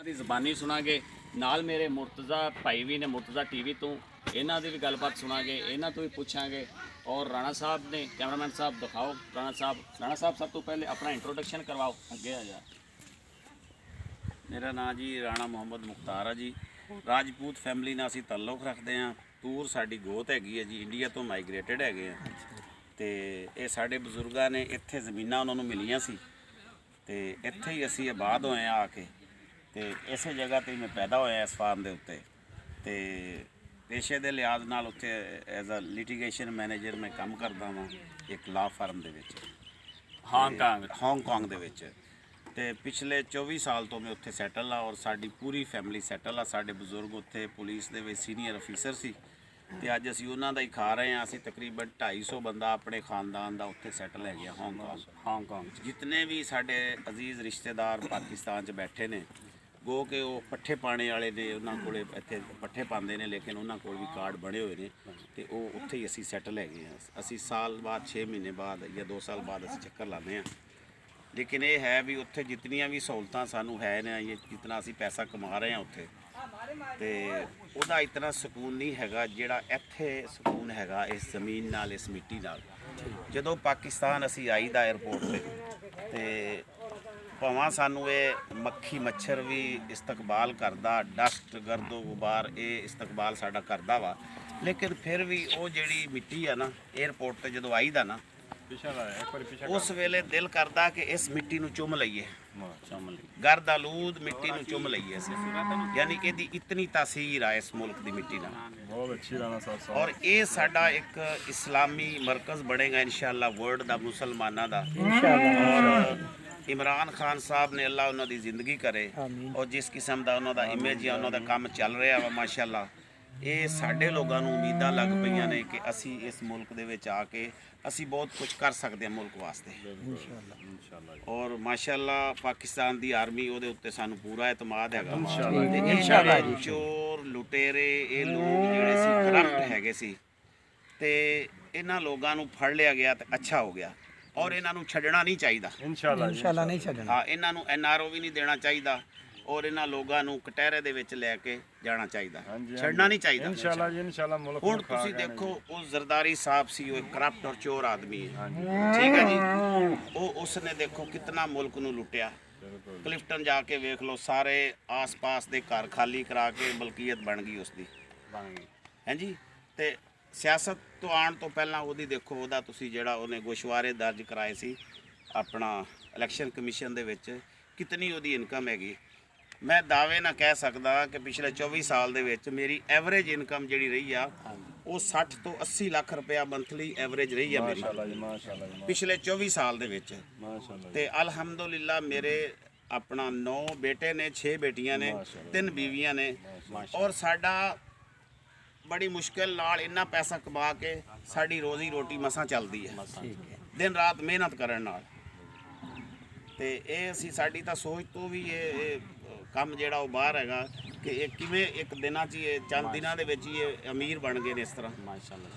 ਦੀ ਜ਼ਬਾਨੀ ਸੁਣਾਂਗੇ। ਨਾਲ ਮੇਰੇ ਮੁਰਤਜ਼ਾ ਭਾਈ ਵੀ ਨੇ ਮੁਰਤਜ਼ਾ ਟੀਵੀ ਤੋਂ, ਇਹਨਾਂ ਦੀ ਵੀ ਗੱਲਬਾਤ ਸੁਣਾਂਗੇ, ਇਹਨਾਂ ਤੋਂ ਵੀ ਪੁੱਛਾਂਗੇ। ਔਰ ਰਾਣਾ ਸਾਹਿਬ ਨੇ, ਕੈਮਰਾਮੈਨ ਸਾਹਿਬ ਦਿਖਾਓ ਰਾਣਾ ਸਾਹਿਬ ਸਭ ਤੋਂ ਪਹਿਲੇ ਆਪਣਾ ਇੰਟਰੋਡਕਸ਼ਨ ਕਰਵਾਓ, ਅੱਗੇ ਆ ਜਾ। ਮੇਰਾ ਨਾਮ ਜੀ ਰਾਣਾ ਮੁਹੰਮਦ ਮੁਖਤਾਰ ਆ ਜੀ। ਰਾਜਪੂਤ ਫੈਮਿਲੀ ਨਾਲ ਅਸੀਂ ਤਾਲੁਕ ਰੱਖਦੇ ਹਾਂ। ਤੂਰ ਸਾਡੀ ਗੋਤ ਹੈਗੀ ਹੈ ਜੀ, ਇੰਡੀਆ ਤੋਂ ਮਾਈਗ੍ਰੇਟਡ ਹੈਗੇ ਆ। ਤੇ ਇਹ ਸਾਡੇ ਬਜ਼ੁਰਗਾਂ ਨੇ ਇੱਥੇ ਜ਼ਮੀਨਾਂ ਉਹਨਾਂ ਨੂੰ ਮਿਲੀਆਂ ਸੀ ਤੇ ਇੱਥੇ ਹੀ ਅਸੀਂ ਆਬਾਦ ਹੋਏ ਆ ਕੇ। ਤੇ ਇਸੇ ਜਗ੍ਹਾ 'ਤੇ ਮੈਂ ਪੈਦਾ ਹੋਇਆ ਇਸ ਫਾਰਮ ਦੇ ਉੱਤੇ। ਤੇ ਪੇਸ਼ੇ ਦੇ ਲਿਹਾਜ਼ ਨਾਲ ਉੱਥੇ ਐਜ਼ ਅ ਲਿਟੀਗੇਸ਼ਨ ਮੈਨੇਜਰ ਮੈਂ ਕੰਮ ਕਰਦਾ ਹਾਂ ਇੱਕ ਲਾਅ ਫਰਮ ਦੇ ਵਿੱਚ ਹਾਂਗਕਾਂਗ ਦੇ ਵਿੱਚ। ਤੇ ਪਿਛਲੇ 24 ਸਾਲ ਤੋਂ ਮੈਂ ਉੱਥੇ ਸੈਟਲ ਆ ਔਰ ਸਾਡੀ ਪੂਰੀ ਫੈਮਿਲੀ ਸੈਟਲ ਆ। ਸਾਡੇ ਬਜ਼ੁਰਗ ਉੱਥੇ ਪੁਲਿਸ ਦੇ ਵਿੱਚ ਸੀਨੀਅਰ ਅਫੀਸਰ ਸੀ ਤੇ ਅੱਜ ਅਸੀਂ ਉਹਨਾਂ ਦਾ ਹੀ ਖਾ ਰਹੇ ਹਾਂ। ਅਸੀਂ ਤਕਰੀਬਨ 250 ਬੰਦਾ ਆਪਣੇ ਖਾਨਦਾਨ ਦਾ ਉੱਥੇ ਸੈਟਲ ਹੈਗੇ ਆ ਹਾਂਗਕਾਂਗ 'ਚ। ਜਿਤਨੇ ਵੀ ਸਾਡੇ ਅਜ਼ੀਜ਼ ਰਿਸ਼ਤੇਦਾਰ ਪਾਕਿਸਤਾਨ 'ਚ ਬੈਠੇ ਨੇ, ਗੋ ਕਿ ਉਹ ਪੱਠੇ ਪਾਣੇ ਵਾਲੇ ਨੇ, ਉਹਨਾਂ ਕੋਲੇ ਇੱਥੇ ਪੱਠੇ ਪਾਉਂਦੇ ਨੇ, ਲੇਕਿਨ ਉਹਨਾਂ ਕੋਲ ਵੀ ਕਾਰਡ ਬਣੇ ਹੋਏ ਨੇ ਤੇ ਉਹ ਉੱਥੇ ਹੀ ਅਸੀਂ ਸੈਟਲ ਹੈਗੇ ਆ। ਅਸੀਂ ਸਾਲ ਬਾਅਦ 6 ਮਹੀਨੇ ਬਾਅਦ ਜਾਂ 2 ਸਾਲ ਬਾਅਦ ਅਸੀਂ ਚੱਕਰ ਲਾਉਂਦੇ ਹਾਂ। ਲੇਕਿਨ ਇਹ ਹੈ ਵੀ ਉੱਥੇ ਜਿਤਨੀਆਂ ਵੀ ਸਹੂਲਤਾਂ ਸਾਨੂੰ ਹੈ ਨੇ, ਜਿਤਨਾ ਅਸੀਂ ਪੈਸਾ ਕਮਾ ਰਹੇ ਹਾਂ ਉੱਥੇ, ਤੇ ਉਹਦਾ ਇਤਨਾ ਸਕੂਨ ਨਹੀਂ ਹੈਗਾ ਜਿਹੜਾ ਇੱਥੇ ਸਕੂਨ ਹੈਗਾ ਇਸ ਜ਼ਮੀਨ ਨਾਲ, ਇਸ ਮਿੱਟੀ ਨਾਲ। ਜਦੋਂ ਪਾਕਿਸਤਾਨ ਅਸੀਂ ਆਈਦਾ ਏਅਰਪੋਰਟ ਤੇ ਭਾਵੇਂ ਸਾਨੂੰ ਇਹ ਮੱਖੀ ਮੱਛਰ ਵੀ ਇਸਤਕਬਾਲ ਕਰਦਾ, ਡਸਟ ਗਰਦੋ ਗੁਬਾਰ ਇਹ ਇਸਤਕਬਾਲ ਸਾਡਾ ਕਰਦਾ ਵਾ, ਲੇਕਿਨ ਫਿਰ ਵੀ ਉਹ ਜਿਹੜੀ ਮਿੱਟੀ ਆ ਨਾ ਏਅਰਪੋਰਟ ਤੇ ਜਦੋਂ ਆਈਦਾ ਨਾ, ਉਸ ਵੇਲੇ ਦਿਲ ਕਰਦਾ ਕਿ ਇਸ ਮਿੱਟੀ ਨੂੰ ਚੁੰਮ ਲਈਏ, ਗਰਦ ਆਲੂਦ ਮਿੱਟੀ ਨੂੰ ਚੁੰਮ ਲਈਏ ਅਸੀਂ। ਯਾਨੀ ਇਹਦੀ ਇਤਨੀ ਤਾਸੀਰ ਆ ਇਸ ਮੁਲਕ ਦੀ ਮਿੱਟੀ ਨਾਲ। ਬਹੁਤ ਅੱਛੀ ਰਾਣਾ ਸਾਹਿਬ। ਔਰ ਇਹ ਸਾਡਾ ਇੱਕ ਇਸਲਾਮੀ ਮਰਕਜ਼ ਬਣੇਗਾ ਇਨਸ਼ਾਅੱਲਾ, ਵਰਲਡ ਦਾ, ਮੁਸਲਮਾਨਾਂ ਦਾ। ਔਰ ਇਮਰਾਨ ਖਾਨ ਸਾਹਿਬ ਨੇ, ਅੱਲਾ ਉਹਨਾਂ ਦੀ ਜ਼ਿੰਦਗੀ ਕਰੇ, ਔਰ ਜਿਸ ਕਿਸਮ ਦਾ ਉਹਨਾਂ ਦਾ ਇਮੇਜ ਆ, ਉਹਨਾਂ ਦਾ ਕੰਮ ਚੱਲ ਰਿਹਾ ਵਾ ਮਾਸ਼ਾਅੱਲਾ, ਇਹ ਸਾਡੇ ਲੋਕਾਂ ਨੂੰ ਉਮੀਦਾਂ ਲੱਗ ਪਈਆਂ ਨੇ ਕਿ ਅਸੀਂ ਇਸ ਮੁਲਕ ਦੇ ਵਿੱਚ ਆ ਕੇ ਅਸੀਂ ਬਹੁਤ ਕੁਝ ਕਰ ਸਕਦੇ ਹਾਂ ਮੁਲਕ ਵਾਸਤੇ ਇਨਸ਼ਾਅੱਲਾ। ਔਰ ਮਾਸ਼ਾਅੱਲਾ ਪਾਕਿਸਤਾਨ ਦੀ ਆਰਮੀ ਉਹਦੇ ਉੱਤੇ ਸਾਨੂੰ ਪੂਰਾ ਇਤਮਾਦ ਹੈਗਾ ਇਨਸ਼ਾਅੱਲਾ। ਚੋਰ ਲੁਟੇਰੇ ਇਹ ਲੋਕ ਜਿਹੜੇ ਸੀ ਕਰਪਟ ਹੈਗੇ ਸੀ ਤੇ ਇਹਨਾਂ ਲੋਕਾਂ ਨੂੰ ਫੜ ਲਿਆ ਗਿਆ ਤੇ ਅੱਛਾ ਹੋ ਗਿਆ। ਔਰ ਇਹਨਾਂ ਨੂੰ ਛੱਡਣਾ ਨਹੀਂ ਚਾਹੀਦਾ ਇਨਸ਼ਾਅੱਲਾ ਨਹੀਂ ਛੱਡਣਾ। ਹਾਂ, ਇਹਨਾਂ ਨੂੰ NRO ਵੀ ਨਹੀਂ ਦੇਣਾ ਚਾਹੀਦਾ ਔਰ ਇਹਨਾਂ ਲੋਕਾਂ ਨੂੰ ਕਟਹਿਰੇ ਦੇ ਵਿੱਚ ਲੈ ਕੇ ਜਾਣਾ ਚਾਹੀਦਾ, ਛੱਡਣਾ ਨਹੀਂ ਚਾਹੀਦਾ ਇਨਸ਼ਾਅੱਲਾ ਜੀ। ਇਨਸ਼ਾਅੱਲਾ ਮੁਲਕ ਹੁਣ ਤੁਸੀਂ ਦੇਖੋ ਉਹ ਜ਼ਰਦਾਰੀ ਸਾਹਿਬ ਸੀ, ਉਹ ਇੱਕ ਕਰਪਟ ਔਰ ਚੋਰ ਆਦਮੀ ਹੈ, ਠੀਕ ਹੈ ਜੀ। ਉਸਨੇ ਦੇਖੋ ਕਿਤਨਾ ਮੁਲਕ ਨੂੰ ਲੁੱਟਿਆ। ਕਲਿਫਟਨ ਜਾ ਕੇ ਵੇਖ ਲਓ, ਸਾਰੇ ਆਸ-ਪਾਸ ਦੇ ਘਰ ਖਾਲੀ ਕਰਾ ਕੇ ਮਲਕੀਅਤ ਬਣ ਗਈ ਉਸਦੀ, ਹਾਂਜੀ। ਤੇ ਸਿਆਸਤ ਤੋਂ ਆਉਣ ਤੋਂ ਪਹਿਲਾਂ ਉਹਦੀ ਦੇਖੋ, ਉਹਦਾ ਤੁਸੀਂ ਜਿਹੜਾ ਉਹਨੇ ਗੋਸ਼ਵਾਰੇ ਦਰਜ ਕਰਾਏ ਸੀ ਆਪਣਾ ਇਲੈਕਸ਼ਨ ਕਮਿਸ਼ਨ ਦੇ ਵਿੱਚ, ਕਿਤਨੀ ਉਹਦੀ ਇਨਕਮ ਹੈਗੀ। ਮੈਂ ਦਾਅਵੇ ਨਾਲ ਕਹਿ ਸਕਦਾ ਕਿ ਪਿਛਲੇ 24 ਸਾਲ ਦੇ ਵਿੱਚ ਮੇਰੀ ਐਵਰੇਜ ਇਨਕਮ ਜਿਹੜੀ ਰਹੀ ਆ ਉਹ 60 ਤੋਂ 80 ਲੱਖ ਰੁਪਇਆ ਮੰਥਲੀ ਐਵਰੇਜ ਰਹੀ ਆ ਮੇਰੀ ਪਿਛਲੇ 24 ਸਾਲ ਦੇ ਵਿੱਚ। ਤੇ ਅਲਹਮਦੁਲਿਲਾ ਮੇਰੇ ਆਪਣਾ 9 ਬੇਟੇ ਨੇ, 6 ਬੇਟੀਆਂ ਨੇ, 3 ਬੀਵੀਆਂ ਨੇ। ਔਰ ਸਾਡਾ ਬੜੀ ਮੁਸ਼ਕਿਲ ਨਾਲ ਇੰਨਾ ਪੈਸਾ ਕਮਾ ਕੇ ਸਾਡੀ ਰੋਜ਼ੀ ਰੋਟੀ ਮਸਾਂ ਚੱਲਦੀ ਹੈ, ਦਿਨ ਰਾਤ ਮਿਹਨਤ ਕਰਨ ਨਾਲ। ਤੇ ਇਹ ਅਸੀਂ ਸਾਡੀ ਤਾਂ ਸੋਚ ਤੋਂ ਵੀ ਇਹ ਕੰਮ ਜਿਹੜਾ ਉਹ ਬਾਹਰ ਹੈਗਾ ਕਿ ਇਹ ਕਿਵੇਂ ਇੱਕ ਦਿਨਾਂ 'ਚ ਇਹ ਚੰਦ ਦਿਨਾਂ ਦੇ ਵਿੱਚ ਹੀ ਇਹ ਅਮੀਰ ਬਣ ਗਏ ਨੇ ਇਸ ਤਰ੍ਹਾਂ ਮਾਸ਼ਾਅੱਲਾ।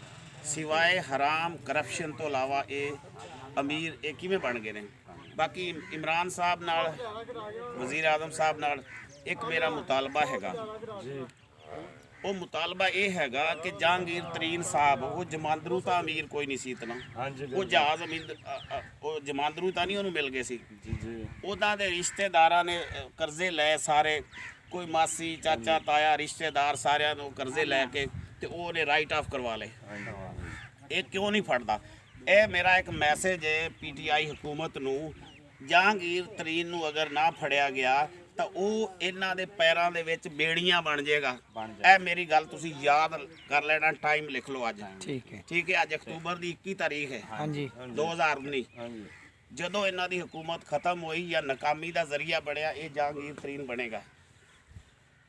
ਸਿਵਾਏ ਹਰਾਮ ਕਰਪਸ਼ਨ ਤੋਂ ਇਲਾਵਾ ਇਹ ਅਮੀਰ ਇਹ ਕਿਵੇਂ ਬਣ ਗਏ ਨੇ। ਬਾਕੀ ਇਮਰਾਨ ਸਾਹਿਬ ਨਾਲ, ਵਜ਼ੀਰ ਆਜ਼ਮ ਸਾਹਿਬ ਨਾਲ ਇੱਕ ਮੇਰਾ ਮੁਤਾਲਬਾ ਹੈਗਾ। ਉਹ ਮੁਤਾਲਬਾ ਇਹ ਹੈਗਾ ਕਿ ਜਹਾਂਗੀਰ ਤਰੀਨ ਸਾਹਿਬ, ਉਹ ਜਮਾਂਦਰੂ ਤਾਂ ਅਮੀਰ ਕੋਈ ਨਹੀਂ ਸੀ ਇਤਨਾ, ਉਹ ਜਹਾਜ਼ ਉਹ ਜਮਾਂਦਰੂ ਤਾਂ ਨਹੀਂ ਉਹਨੂੰ ਮਿਲ ਗਏ ਸੀ। ਉਹਨਾਂ ਦੇ ਰਿਸ਼ਤੇਦਾਰਾਂ ਨੇ ਕਰਜ਼ੇ ਲਏ ਸਾਰੇ, ਕੋਈ ਮਾਸੀ ਚਾਚਾ ਤਾਇਆ ਰਿਸ਼ਤੇਦਾਰ ਸਾਰਿਆਂ ਨੂੰ ਕਰਜ਼ੇ ਲੈ ਕੇ ਤੇ ਉਹਨੇ ਰਾਈਟ ਆਫ ਕਰਵਾ ਲਏ। ਇਹ ਕਿਉਂ ਨਹੀਂ ਫੜਦਾ? ਇਹ ਮੇਰਾ ਇੱਕ ਮੈਸੇਜ ਹੈ PTI ਹੁਕੂਮਤ ਨੂੰ, ਜਹਾਂਗੀਰ ਤਰੀਨ ਨੂੰ ਅਗਰ ਨਾ ਫੜਿਆ ਗਿਆ ਤਾਂ ਉਹ ਇਹਨਾਂ ਦੇ ਪੈਰਾਂ ਦੇ ਵਿੱਚ ਬੇੜੀਆਂ ਬਣ ਜਾਏਗਾ। ਇਹ ਮੇਰੀ ਗੱਲ ਤੁਸੀਂ ਯਾਦ ਕਰ ਲੈਣਾ, ਟਾਈਮ ਲਿਖ ਲਓ ਅੱਜ, ਠੀਕ ਹੈ। ਅੱਜ ਅਕਤੂਬਰ ਦੀ 21 ਤਾਰੀਖ ਹੈ 2019। ਜਦੋਂ ਇਹਨਾਂ ਦੀ ਹੁਕੂਮਤ ਖਤਮ ਹੋਈ ਜਾਂ ਨਾਕਾਮੀ ਦਾ ਜ਼ਰੀਆ ਬਣਿਆ, ਇਹ ਜਹਾਂਗੀਰ ਤਰੀਨ ਬਣੇਗਾ,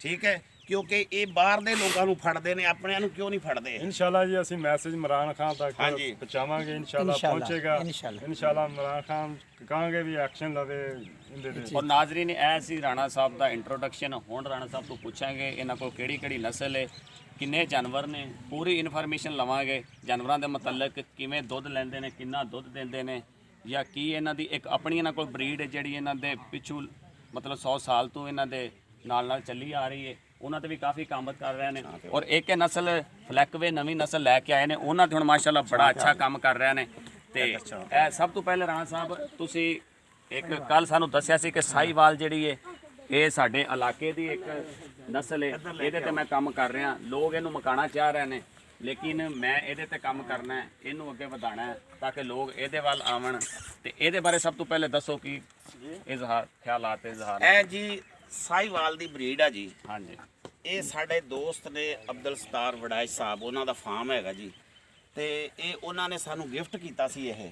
ਠੀਕ ਹੈ। ਕਿਉਂਕਿ ਇਹ ਬਾਹਰ ਦੇ ਲੋਕਾਂ ਨੂੰ ਫੜਦੇ ਨੇ, ਆਪਣਿਆਂ ਨੂੰ ਕਿਉਂ ਨਹੀਂ ਫੜਦੇ? ਇਨਸ਼ਾਅੱਲਾ ਜੀ ਅਸੀਂ ਮੈਸੇਜ ਇਮਰਾਨ ਖਾਨ ਤੱਕ ਪਹੁੰਚਾਵਾਂਗੇ, ਇਨਸ਼ਾਅੱਲਾ ਪਹੁੰਚੇਗਾ। ਇਨਸ਼ਾਅੱਲਾ ਇਮਰਾਨ ਖਾਨ ਕਹਾਂਗੇ ਵੀ ਐਕਸ਼ਨ ਲਵੇ ਇਹਦੇ ਤੇ। ਔਰ ਨਾਜ਼ਰੀਨ, ਇਹ ਸੀ ਰਾਣਾ ਸਾਹਿਬ ਦਾ ਇੰਟਰੋਡਕਸ਼ਨ। ਹੁਣ ਰਾਣਾ ਸਾਹਿਬ ਤੋਂ ਪੁੱਛਾਂਗੇ ਇਹਨਾਂ ਕੋਲ ਕਿਹੜੀ ਨਸਲ ਹੈ, ਕਿੰਨੇ ਜਾਨਵਰ ਨੇ, ਪੂਰੀ ਇਨਫੋਰਮੇਸ਼ਨ ਲਵਾਂਗੇ ਜਾਨਵਰਾਂ ਦੇ ਮੁਤਲਕ, ਕਿਵੇਂ ਦੁੱਧ ਲੈਂਦੇ ਨੇ, ਕਿੰਨਾ ਦੁੱਧ ਦਿੰਦੇ ਨੇ, ਜਾਂ ਕੀ ਇਹਨਾਂ ਦੀ ਇੱਕ ਆਪਣੀ ਇਹਨਾਂ ਕੋਲ ਬਰੀਡ ਹੈ ਜਿਹੜੀ ਇਹਨਾਂ ਦੇ ਪਿੱਛੋਂ ਮਤਲਬ 100 ਸਾਲ ਤੋਂ ਇਹਨਾਂ ਦੇ ਨਾਲ ਚੱਲੀ ਆ ਰਹੀ ਹੈ, ਉਹਨਾਂ ਤੇ ਵੀ ਕਾਫੀ ਕੰਮ ਕਰ ਰਹੇ ਨੇ। ਔਰ ਇੱਕ ਨਸਲ ਫਲੈਕਵੇ ਨਵੀਂ ਨਸਲ ਲੈ ਕੇ ਆਏ ਨੇ, ਉਹਨਾਂ ਤੇ ਹੁਣ ਮਾਸ਼ਾਅੱਲਾ ਬੜਾ ਅੱਛਾ ਕੰਮ ਕਰ ਰਹੇ ਨੇ। ਤੇ ਇਹ ਸਭ ਤੋਂ ਪਹਿਲੇ ਰਾਣਾ ਸਾਹਿਬ ਤੁਸੀਂ ਇੱਕ ਕੱਲ ਸਾਨੂੰ ਦੱਸਿਆ ਸੀ ਕਿ ਸਾਹੀਵਾਲ ਜਿਹੜੀ ਹੈ ਇਹ ਸਾਡੇ ਇਲਾਕੇ ਦੀ ਇੱਕ ਨਸਲ ਹੈ, ਇਹਦੇ ਤੇ ਮੈਂ ਕੰਮ ਕਰ ਰਿਹਾ। ਲੋਕ ਇਹਨੂੰ ਮਕਾਣਾ ਚਾਹ ਰਹੇ ਨੇ, ਲੇਕਿਨ ਮੈਂ ਇਹਦੇ ਤੇ ਕੰਮ ਕਰਨਾ ਹੈ, ਇਹਨੂੰ ਅੱਗੇ ਵਧਾਉਣਾ ਹੈ ਤਾਂ ਕਿ ਲੋਕ ਇਹਦੇ ਵੱਲ ਆਵਣ। ਤੇ ਇਹਦੇ ਬਾਰੇ ਸਭ ਤੋਂ ਪਹਿਲੇ ਦੱਸੋ ਕਿ ਇਜ਼ਹਾਰ ਖਿਆਲਾਤ ਇਜ਼ਹਾਰ। ਇਹ ਜੀ ਸਾਹੀਵਾਲ ਦੀ ਬਰੀਡ ਆ ਜੀ। ਹਾਂਜੀ ਇਹ ਸਾਡੇ ਦੋਸਤ ਨੇ ਅਬਦੁਲ ਸਤਾਰ ਵਡਾਇਸ਼ ਸਾਹਿਬ, ਉਹਨਾਂ ਦਾ ਫਾਰਮ ਹੈਗਾ ਜੀ, ਤੇ ਇਹ ਉਹਨਾਂ ਨੇ ਸਾਨੂੰ ਗਿਫਟ ਕੀਤਾ ਸੀ ਇਹ।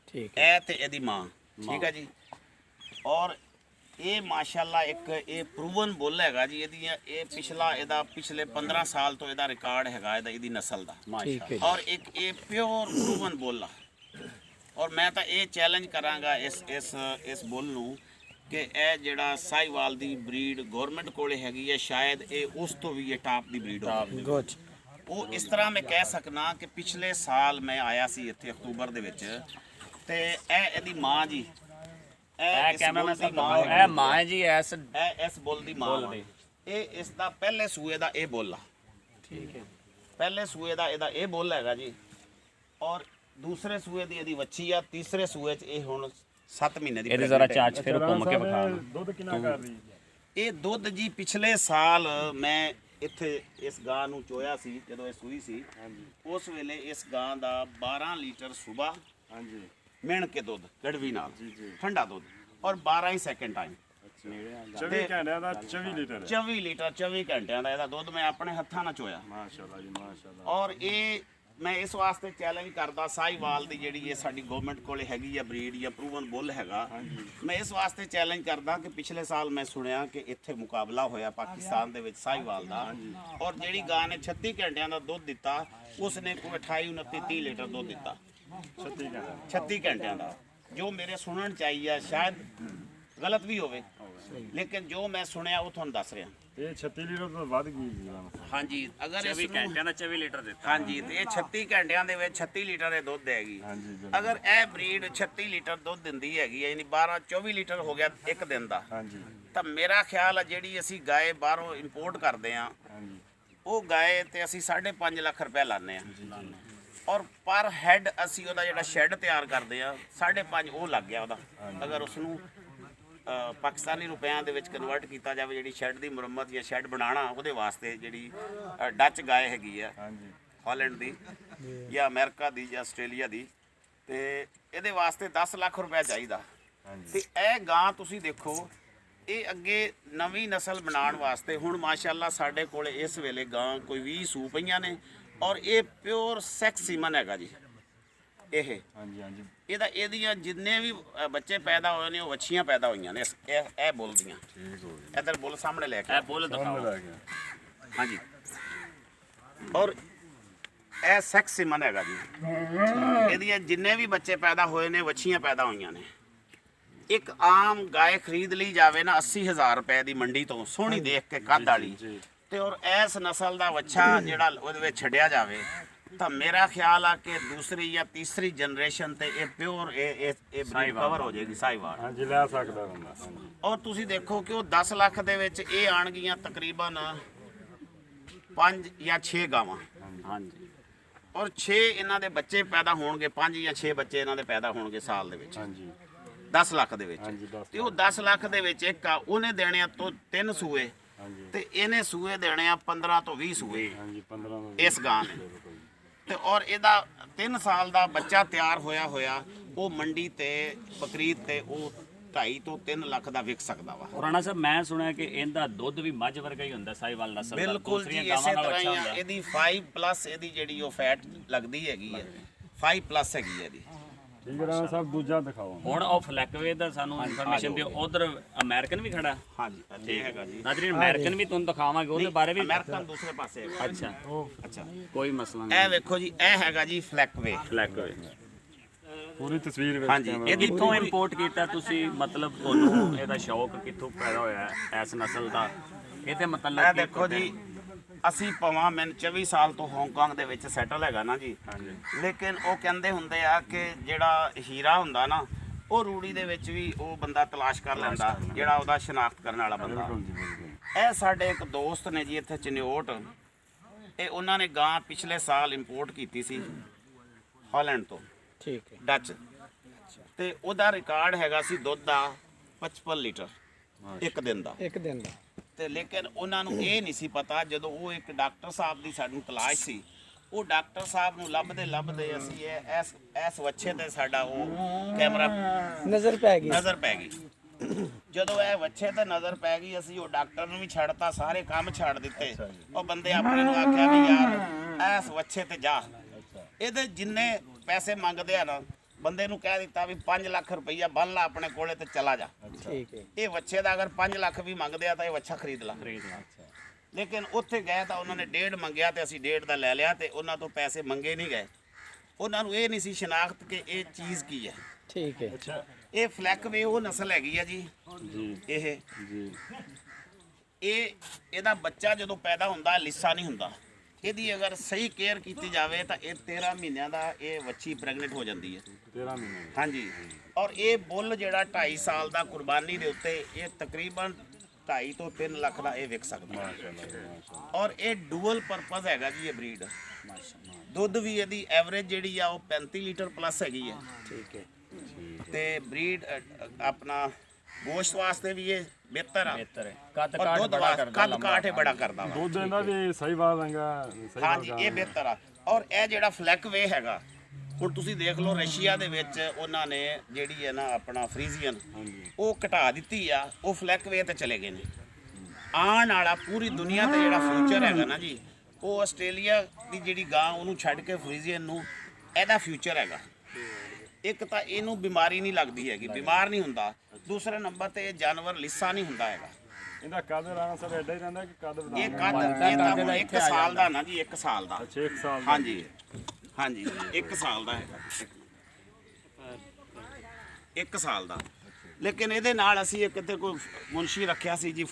ਠੀਕ ਇਹ ਤੇ ਇਹਦੀ ਮਾਂ, ਠੀਕ ਹੈ ਜੀ। ਔਰ ਇਹ ਮਾਸ਼ਾਅੱਲਾ ਇੱਕ ਇਹ ਪ੍ਰੂਵਨ ਬੁੱਲ ਹੈਗਾ ਜੀ। ਇਹਦੀਆਂ ਇਹ ਇਹਦਾ ਪਿਛਲੇ 15 ਸਾਲ ਤੋਂ ਇਹਦਾ ਰਿਕਾਰਡ ਹੈਗਾ ਇਹਦੀ ਨਸਲ ਦਾ। ਠੀਕ ਹੈ ਔਰ ਇੱਕ ਇਹ ਪਿਓਰ ਪ੍ਰੂਵਨ ਬੁੱਲ ਆ। ਔਰ ਮੈਂ ਤਾਂ ਇਹ ਚੈਲੰਜ ਕਰਾਂਗਾ ਇਸ ਬੁੱਲ ਨੂੰ ਕਿ ਇਹ ਜਿਹੜਾ ਸਾਹੀਵਾਲ ਦੀ ਬਰੀਡ ਗਵਰਨਮੈਂਟ ਕੋਲੇ ਹੈਗੀ ਹੈ, ਸ਼ਾਇਦ ਇਹ ਉਸ ਤੋਂ ਵੀ ਇਹ ਟਾਪ ਦੀ ਬਰੀਡ ਹੋਵੇ। ਗੁੱਡ। ਉਹ ਇਸ ਤਰ੍ਹਾਂ ਮੈਂ ਕਹਿ ਸਕਣਾ ਕਿ ਪਿਛਲੇ ਸਾਲ ਮੈਂ ਆਇਆ ਸੀ ਇੱਥੇ ਅਕਤੂਬਰ ਦੇ ਵਿੱਚ, ਤੇ ਇਹਦੀ ਮਾਂ ਜੀ, ਇਹ ਕੈਮਰਾਮੈਨ ਸਾਹਿਬ ਇਹ ਮਾਂ ਹੈ ਜੀ। ਇਸ ਬੁੱਲ ਦੀ ਮਾਂ ਵਾ। ਇਹ ਇਸ ਦਾ ਪਹਿਲੇ ਸੂਏ ਦਾ ਇਹ ਬੁੱਲ ਆ। ਠੀਕ ਹੈ। ਪਹਿਲੇ ਸੂਏ ਦਾ ਇਹਦਾ ਇਹ ਬੁੱਲ ਹੈਗਾ ਜੀ। ਔਰ ਦੂਸਰੇ ਸੂਏ ਦੀ ਇਹਦੀ ਵੱਛੀ ਆ। ਤੀਸਰੇ ਸੂਏ 'ਚ ਇਹ ਹੁਣ 7 ਮਹੀਨੇ ਦੀ ਇਹਦੇ ਜ਼ਰਾ ਚਾਚ ਫਿਰ ਘੁੰਮ ਕੇ ਵਿਖਾ। ਦੁੱਧ ਕਿੰਨਾ ਕਰ ਰਹੀ ਹੈ? ਇਹ ਦੁੱਧ ਜੀ ਪਿਛਲੇ ਸਾਲ ਮੈਂ ਇੱਥੇ ਇਸ ਗਾਂ ਨੂੰ ਚੋਇਆ ਸੀ ਜਦੋਂ ਇਹ ਸੂਈ ਸੀ। ਉਸ ਵੇਲੇ ਇਸ ਗਾਂ ਦਾ 12 ਲੀਟਰ ਸਵੇਰ ਹਾਂਜੀ ਮਿਣ ਕੇ ਦੁੱਧ ਗੜਵੀ ਨਾਲ, ਜੀ। ਠੰਡਾ ਦੁੱਧ, ਔਰ 12 ਹੀ ਸੈਕਿੰਡ ਟਾਈਮ। 24 ਘੰਟਿਆਂ ਦਾ 24 ਲੀਟਰ ਹੈ। 24 ਲੀਟਰ 24 ਘੰਟਿਆਂ ਦਾ ਇਹਦਾ ਦੁੱਧ ਮੈਂ ਆਪਣੇ ਹੱਥਾਂ ਨਾਲ ਚੋਇਆ। ਮਾਸ਼ਾਅੱਲਾ ਜੀ ਮਾਸ਼ਾਅੱਲਾ। ਔਰ ਇਹ ਮੈਂ ਇਸ ਵਾਸਤੇ ਚੈਲੰਜ ਕਰਦਾ ਸਾਹੀਵਾਲ ਦੀ ਜਿਹੜੀ ਇਹ ਸਾਡੀ ਗਵਰਨਮੈਂਟ ਕੋਲੇ ਹੈਗੀ ਆ ਬਰੀਡ ਜਾਂ ਪ੍ਰੂਵਨ ਬੁੱਲ ਹੈਗਾ, ਮੈਂ ਇਸ ਵਾਸਤੇ ਚੈਲੰਜ ਕਰਦਾ ਕਿ ਪਿਛਲੇ ਸਾਲ ਮੈਂ ਸੁਣਿਆ ਕਿ ਇੱਥੇ ਮੁਕਾਬਲਾ ਹੋਇਆ ਪਾਕਿਸਤਾਨ ਦੇ ਵਿੱਚ ਸਾਹੀਵਾਲ ਦਾ, ਔਰ ਜਿਹੜੀ ਗਾਂ ਨੇ 36 ਘੰਟਿਆਂ ਦਾ ਦੁੱਧ ਦਿੱਤਾ ਉਸਨੇ ਕੋਈ 28 29 30 ਲੀਟਰ ਦੁੱਧ ਦਿੱਤਾ 36 ਘੰਟਿਆਂ ਦਾ। ਜੋ ਮੇਰੇ ਸੁਣਨ ਚ ਆਈ ਆ, ਸ਼ਾਇਦ ਗਲਤ ਵੀ ਹੋਵੇ, ਲੇਕਿਨ ਜੋ ਮੈਂ ਸੁਣਿਆ ਉਹ ਤੁਹਾਨੂੰ ਦੱਸ ਰਿਹਾ। ਇਹ 36 ਲੀਟਰ ਤੋਂ ਵੱਧ ਗਈ ਜੀ। ਹਾਂਜੀ, ਅਗਰ 24 ਘੰਟਿਆਂ ਦਾ 24 ਲੀਟਰ ਦਿੱਤਾ। ਹਾਂਜੀ, ਤੇ ਇਹ 36 ਘੰਟਿਆਂ ਦੇ ਵਿੱਚ 36 ਲੀਟਰ ਦੇ ਦੁੱਧ ਦੇਗੀ। ਹਾਂਜੀ ਅਗਰ ਇਹ ਬਰੀਡ 36 ਲੀਟਰ ਦੁੱਧ ਦਿੰਦੀ ਹੈਗੀ ਹੈ, ਯਾਨੀ 12 24 ਲੀਟਰ ਹੋ ਗਿਆ ਇੱਕ ਦਿਨ ਦਾ, ਹਾਂਜੀ ਤਾਂ ਮੇਰਾ ਖਿਆਲ ਹੈ ਜਿਹੜੀ ਅਸੀਂ ਗਾਏ ਬਾਹਰੋਂ ਇੰਪੋਰਟ ਕਰਦੇ ਆ, ਹਾਂਜੀ ਉਹ ਗਾਏ ਤੇ ਅਸੀਂ 5.5 ਲੱਖ ਰੁਪਏ ਲਾਉਂਦੇ ਆ, ਔਰ ਪਰ ਹੈਡ ਅਸੀਂ ਉਹਦਾ ਜਿਹੜਾ ਸ਼ੈੱਡ ਤਿਆਰ ਕਰਦੇ ਆ 5.5 ਉਹ ਲੱਗ ਗਿਆ ਉਹਦਾ। ਅਗਰ ਉਸ ਨੂੰ ਪਾਕਿਸਤਾਨੀ ਰੁਪਿਆਂ ਦੇ ਵਿੱਚ ਕਨਵਰਟ ਕੀਤਾ ਜਾਵੇ, ਜਿਹੜੀ ਸ਼ੈੱਡ ਦੀ ਮੁਰੰਮਤ ਜਾਂ ਸ਼ੈੱਡ ਬਣਾਉਣਾ, ਉਹਦੇ ਵਾਸਤੇ ਜਿਹੜੀ ਡੱਚ ਗਾਏ ਹੈਗੀ ਆ, ਹਾਂਜੀ ਹਾਲੈਂਡ ਦੀ ਜਾਂ ਅਮਰੀਕਾ ਦੀ ਜਾਂ ਆਸਟ੍ਰੇਲੀਆ ਦੀ, ਤੇ ਇਹਦੇ ਵਾਸਤੇ 10 ਲੱਖ ਰੁਪਏ ਚਾਹੀਦਾ। ਤੇ ਇਹ ਗਾਂ ਤੁਸੀਂ ਦੇਖੋ, ਇਹ ਅੱਗੇ ਨਵੀਂ ਨਸਲ ਬਣਾਉਣ ਵਾਸਤੇ ਹੁਣ ਮਾਸ਼ਾਅੱਲਾ ਸਾਡੇ ਕੋਲ ਇਸ ਵੇਲੇ ਗਾਂ ਕੋਈ 20 ਸੂ ਪਈਆਂ ਨੇ, ਔਰ ਇਹ ਪਿਓਰ ਸੈਕਸ ਸੀਮਨ ਹੈਗਾ ਜੀ ਇਹ। ਹਾਂਜੀ ਹਾਂਜੀ ਇਹਦੀਆਂ ਜਿੰਨੇ ਵੀ ਬੱਚੇ ਪੈਦਾ ਹੋਏ ਨੇ ਉਹ ਵੱਛੀਆਂ ਪੈਦਾ ਹੋਈਆਂ ਨੇ ਇਹ ਬੁੱਲ ਦੀਆਂ। ਠੀਕ ਹੋ ਗਿਆ। ਇੱਧਰ ਬੁੱਲ ਸਾਹਮਣੇ ਲੈ ਕੇ ਇਹ ਬੁੱਲ ਦਿਖਾਓ। ਲੈ ਗਿਆ। ਹਾਂਜੀ, ਔਰ ਇਹ ਸੈਕਸ ਸੀਮਨ ਹੈਗਾ ਜੀ। ਇਹਦੀਆਂ ਜਿੰਨੇ ਵੀ ਬੱਚੇ ਪੈਦਾ ਹੋਏ ਨੇ ਵੱਛੀਆਂ ਪੈਦਾ ਹੋਈਆਂ ਨੇ। ਇੱਕ ਆਮ ਗਾਏ ਖਰੀਦ ਲਈ ਜਾਵੇ ਨਾ 80,000 ਰੁਪਏ ਦੀ ਮੰਡੀ ਤੋਂ, ਸੋਹਣੀ ਦੇਖ ਕੇ ਕੱਦ ਵਾਲੀ, ਤੇ ਔਰ ਇਸ ਨਸਲ ਦਾ ਵੱਛਾ ਜਿਹੜਾ ਉਹਦੇ ਵਿੱਚ ਛੱਡਿਆ ਜਾਵੇ, ਤਾਂ ਮੇਰਾ ਖਿਆਲ ਆ ਕਿ ਦੂਸਰੀ ਜਾਂ ਤੀਸਰੀ ਜਨਰੇਸ਼ਨ ਤੇ ਇਹ ਪਿਓਰ ਇਹ ਬਰੀਡ ਕਵਰ ਹੋ ਜਾਏਗੀ ਸਾਹੀਵਾਲ। ਹਾਂਜੀ ਲੈ ਸਕਦਾ ਬੰਦਾ। ਹਾਂਜੀ ਔਰ ਤੁਸੀਂ ਦੇਖੋ ਕਿ ਉਹ 10 ਲੱਖ ਦੇ ਵਿੱਚ ਇਹ ਆਣਗੀਆਂ ਤਕਰੀਬਨ 5 ਜਾਂ 6 ਗਾਵਾਂ। ਹਾਂਜੀ ਔਰ 6 ਇਹਨਾਂ ਦੇ ਬੱਚੇ ਪੈਦਾ ਹੋਣਗੇ, 5 ਜਾਂ 6 ਬੱਚੇ ਇਹਨਾਂ ਦੇ ਪੈਦਾ ਹੋਣਗੇ ਸਾਲ ਦੇ ਵਿੱਚ, ਹਾਂਜੀ 10 ਲੱਖ ਦੇ ਵਿੱਚ। ਹਾਂਜੀ 10 ਤੇ ਉਹ 10 ਲੱਖ ਦੇ ਵਿੱਚ ਇੱਕ ਆ, ਉਹਨੇ ਦੇਣੇ ਆ ਤੋਂ 3 ਸੂਏ, ਹਾਂਜੀ ਤੇ ਇਹਨੇ ਸੂਏ ਦੇਣੇ ਆ 15 ਤੋਂ 20 ਸੂਏ ਹਾਂਜੀ 15 ਤੋਂ ਇਸ ਗਾਂ ਨੇ। ਤੇ ਔਰ ਇਹਦਾ 3 ਸਾਲ ਦਾ ਬੱਚਾ ਤਿਆਰ ਹੋਇਆ ਉਹ ਮੰਡੀ ਤੇ ਬਕਰੀਦ ਤੇ ਉਹ 2.5 ਤੋਂ 3 ਲੱਖ ਦਾ ਵਿਕ ਸਕਦਾ ਵਾ। ਰਾਣਾ ਸਾਹਿਬ ਮੈਂ ਸੁਣਿਆ ਕਿ ਇਹਦਾ ਦੁੱਧ ਵੀ ਮੱਝ ਵਰਗਾ ਹੀ ਹੁੰਦਾ ਸਾਹੀਵਾਲ ਨਸਲ ਦਾ, ਬਿਲਕੁਲ ਜੀ, ਇਸੇ ਤਰ੍ਹਾਂ ਹੀ ਆ। ਇਹਦੀ 5+ ਇਹਦੀ ਜਿਹੜੀ ਉਹ ਫੈਟ ਲੱਗਦੀ ਹੈਗੀ ਹੈ, 5+ ਹੈਗੀ ਹੈ ਇਹਦੀ। ਠੀਕ ਹੈ ਸਭ ਦੂਜਾ ਦਿਖਾਓ। ਹੁਣ ਉਹ ਫਲੈਕਵੇ ਦਾ ਸਾਨੂੰ ਇਨਫੋਰਮੇਸ਼ਨ ਦਿਓ। ਉਧਰ ਅਮਰੀਕਨ ਵੀ ਖੜਾ। ਹਾਂਜੀ ਇਹ ਹੈਗਾ ਜੀ। ਨਾਜ਼ਰੀਨ ਅਮਰੀਕਨ ਵੀ ਤੁਹਾਨੂੰ ਦਿਖਾਵਾਂਗੇ, ਉਹਦੇ ਬਾਰੇ ਵੀ। ਅਮਰੀਕਨ ਦੂਸਰੇ ਪਾਸੇ ਹੈਗਾ। ਅੱਛਾ ਅੱਛਾ, ਕੋਈ ਮਸਲਾ ਇਹ ਨਹੀਂ। ਵੇਖੋ ਜੀ, ਇਹ ਹੈਗਾ ਜੀ ਫਲੈਕਵੇ। ਫਲੈਕਵੇ ਪੂਰੀ ਤਸਵੀਰ ਵਿੱਚ ਹਾਂਜੀ, ਇਹ ਕਿੱਥੋਂ ਇੰਪੋਰਟ ਕੀਤਾ ਤੁਸੀਂ? ਮਤਲਬ ਤੁਹਾਨੂੰ ਇਹਦਾ ਸ਼ੌਕ ਕਿੱਥੋਂ ਪੈਦਾ ਹੋਇਆ ਇਸ ਨਸਲ ਦਾ? ਇਹਦੇ ਮਤਲਬ ਇਹ ਦੇਖੋ ਜੀ, ਅਸੀਂ ਭਾਵੇਂ ਮੈਂ 24 ਸਾਲ ਤੋਂ ਹਾਂਗਕਾਂਗ ਦੇ ਵਿੱਚ ਸੈਟਲ ਹੈਗਾ ਨਾ ਜੀ, ਲੇਕਿਨ ਉਹ ਕਹਿੰਦੇ ਹੁੰਦੇ ਆ ਕਿ ਜਿਹੜਾ ਹੀਰਾ ਹੁੰਦਾ ਨਾ, ਉਹ ਰੂੜੀ ਦੇ ਵਿੱਚ ਵੀ ਉਹ ਬੰਦਾ ਤਲਾਸ਼ ਕਰ ਲੈਂਦਾ, ਜਿਹੜਾ ਉਹਦਾ ਸ਼ਨਾਖਤ ਕਰਨ ਵਾਲਾ ਬੰਦਾ। ਇਹ ਸਾਡੇ ਇੱਕ ਦੋਸਤ ਨੇ ਜੀ ਇੱਥੇ ਚਨਿਓਟ, ਇਹ ਉਹਨਾਂ ਨੇ ਗਾਂ ਪਿਛਲੇ ਸਾਲ ਇੰਪੋਰਟ ਕੀਤੀ ਸੀ ਹਾਲੈਂਡ ਤੋਂ, ਠੀਕ ਹੈ ਡੱਚ, ਤੇ ਉਹਦਾ ਰਿਕਾਰਡ ਹੈਗਾ ਸੀ ਦੁੱਧ ਦਾ 55 ਲੀਟਰ ਇੱਕ ਦਿਨ ਦਾ। ਇੱਕ ਦਿਨ ਦਾ। ਤੇ ਲੇਕਿਨ ਉਹਨਾਂ ਨੂੰ ਇਹ ਨਹੀਂ ਸੀ ਪਤਾ, ਜਦੋਂ ਉਹ ਇੱਕ ਡਾਕਟਰ ਸਾਹਿਬ ਦੀ ਸਾਨੂੰ ਤਲਾਸ਼ ਸੀ, ਉਹ ਡਾਕਟਰ ਸਾਹਿਬ ਨੂੰ ਲੱਭਦੇ ਅਸੀਂ ਇਸ ਵੱਛੇ ਤੇ ਸਾਡਾ ਉਹ ਕੈਮਰਾ ਨਜ਼ਰ ਪੈ ਗਈ। ਨਜ਼ਰ ਪੈ ਗਈ। ਜਦੋਂ ਇਹ ਵੱਛੇ ਤੇ ਨਜ਼ਰ ਪੈ ਗਈ, ਅਸੀਂ ਉਹ ਡਾਕਟਰ ਨੂੰ ਵੀ ਛੱਡਤਾ, ਸਾਰੇ ਕੰਮ ਛੱਡ ਦਿੱਤੇ। ਉਹ ਬੰਦੇ ਆਪਣੇ ਨੂੰ ਆਖਿਆ ਵੀ ਯਾਰ ਇਸ ਵੱਛੇ ਤੇ ਜਾ, ਇਹਦੇ ਜਿੰਨੇ ਪੈਸੇ ਮੰਗਦੇ ਆ ਨਾ, ਬੰਦੇ ਨੂੰ ਕਹਿ ਦਿੱਤਾ ਵੀ 5 ਲੱਖ ਰੁਪਈਆ ਬੰਨ ਲਾ ਆਪਣੇ ਕੋਲੇ ਤੇ ਚਲਾ ਜਾ। ਠੀਕ ਹੈ। ਇਹ ਵੱਛੇ ਦਾ ਅਗਰ 5 ਲੱਖ ਵੀ ਮੰਗਦੇ ਆ ਤਾਂ ਇਹ ਵੱਛਾ ਖਰੀਦ ਲਾ। ਲੇਕਿਨ ਉੱਥੇ ਗਏ ਤਾਂ ਉਹਨਾਂ ਨੇ 1.5 ਮੰਗਿਆ ਤੇ ਅਸੀਂ 1.5 ਦਾ ਲੈ ਲਿਆ, ਤੇ ਉਹਨਾਂ ਤੋਂ ਪੈਸੇ ਮੰਗੇ ਨਹੀਂ ਗਏ। ਉਹਨਾਂ ਨੂੰ ਇਹ ਨਹੀਂ ਸੀ ਸ਼ਨਾਖਤ ਕਿ ਇਹ ਚੀਜ਼ ਕੀ ਹੈ। ਠੀਕ ਹੈ। ਅੱਛਾ ਇਹ ਫਲੈਕ ਵੇ ਉਹ ਨਸਲ ਹੈਗੀ ਆ ਜੀ। ਇਹ ਇਹਦਾ ਬੱਚਾ ਜਦੋਂ ਪੈਦਾ ਹੁੰਦਾ ਲਿੱਸਾ ਨਹੀਂ ਹੁੰਦਾ। ਇਹਦੀ ਅਗਰ ਸਹੀ ਕੇਅਰ ਕੀਤੀ ਜਾਵੇ ਤਾਂ ਇਹ 13 ਮਹੀਨਿਆਂ ਦਾ ਇਹ ਵੱਛੀ ਪ੍ਰੈਗਨੈਂਟ ਹੋ ਜਾਂਦੀ ਹੈ। 13 ਮਹੀਨੇ ਹਾਂਜੀ। ਔਰ ਇਹ ਬੁੱਲ ਜਿਹੜਾ 2.5 ਸਾਲ ਦਾ ਕੁਰਬਾਨੀ ਦੇ ਉੱਤੇ ਇਹ ਤਕਰੀਬਨ 2.5 ਤੋਂ 3 ਲੱਖ ਦਾ ਇਹ ਵਿਕ ਸਕਦਾ। ਔਰ ਇਹ ਡੂਅਲ ਪਰਪਸ ਹੈਗਾ ਜੀ ਇਹ ਬਰੀਡ। ਦੁੱਧ ਵੀ ਇਹਦੀ ਐਵਰੇਜ ਜਿਹੜੀ ਆ ਉਹ 35 ਲੀਟਰ ਪਲੱਸ ਹੈਗੀ ਹੈ। ਠੀਕ ਹੈ। ਤੇ ਬਰੀਡ ਆਪਣਾ ਗੋਸ਼ਤ ਵਾਸਤੇ ਵੀ ਇਹ ਬਿਹਤਰ ਆ। ਬਿਹਤਰ ਹੈ। ਕੱਦ ਔਰ ਕਾਠ ਦੁੱਧ ਬੜਾ ਵਾਸਤੇ ਕਰਦਾ, ਕੱਦ ਕਾਠ ਇਹ ਬੜਾ ਕਰਦਾ ਵਾ। ਦੁੱਧ ਇਹਦਾ ਵੀ ਸਹੀ ਬਾਤ ਹੈਗਾ, ਸਹੀ ਹਾਂਜੀ ਇਹ ਬਿਹਤਰ ਆ। ਔਰ ਇਹ ਜਿਹੜਾ ਫਲੈਕ ਵੇ ਹੈਗਾ, ਹੁਣ ਤੁਸੀਂ ਦੇਖ ਲਓ ਰਸ਼ੀਆ ਦੇ ਵਿੱਚ ਉਹਨਾਂ ਨੇ ਜਿਹੜੀ ਹੈ ਨਾ ਆਪਣਾ ਫਰੀਜ਼ੀਅਨ ਉਹ ਘਟਾ ਦਿੱਤੀ ਆ, ਉਹ ਫਲੈਕ ਵੇ ਤੇ ਚਲੇ ਗਏ ਨੇ। ਆਉਣ ਵਾਲਾ ਪੂਰੀ ਦੁਨੀਆ ਤੇ ਜਿਹੜਾ ਫਿਊਚਰ ਹੈਗਾ ਨਾ ਜੀ, ਉਹ ਆਸਟ੍ਰੇਲੀਆ ਦੀ ਜਿਹੜੀ ਗਾਂ ਉਹਨੂੰ ਛੱਡ ਕੇ ਫਰੀਜ਼ੀਅਨ ਨੂੰ ਇਹਦਾ ਫਿਊਚਰ ਹੈਗਾ। ਇੱਕ ਤਾਂ ਇਹਨੂੰ ਬਿਮਾਰੀ ਨਹੀਂ ਲੱਗਦੀ ਹੈਗੀ, ਬਿਮਾਰ ਨਹੀਂ ਹੁੰਦਾ। ਦੂਸਰੇ ਨੰਬਰ ਤੇ ਇਹ ਜਾਨਵਰ ਲਿੱਸਾ ਨਹੀਂ ਹੁੰਦਾ ਹੈਗਾ। ਇਹਦਾ ਕੱਦ ਰਾਣਾ ਸਰ ਐਡਾ ਹੀ ਰਹਿੰਦਾ ਕਿ ਕੱਦ ਵਧਾ? ਇਹ ਤਾਂ ਹੁਣ 1 ਸਾਲ ਦਾ ਨਾ ਜੀ, 1 ਸਾਲ ਦਾ। ਅੱਛਾ 1 ਸਾਲ ਦਾ। ਹਾਂਜੀ ਹਾਂਜੀ 1 ਸਾਲ ਦਾ ਹੈਗਾ, 1 ਸਾਲ ਦਾ। ਲੇਕਿਨ ਇਹਦੇ ਨਾਲ ਅਸੀਂ ਇੱਕ ਤੇ ਕੋਈ ਮੁਨਸ਼ੀ ਰੱਖਿਆ ਸੀ ਜੀ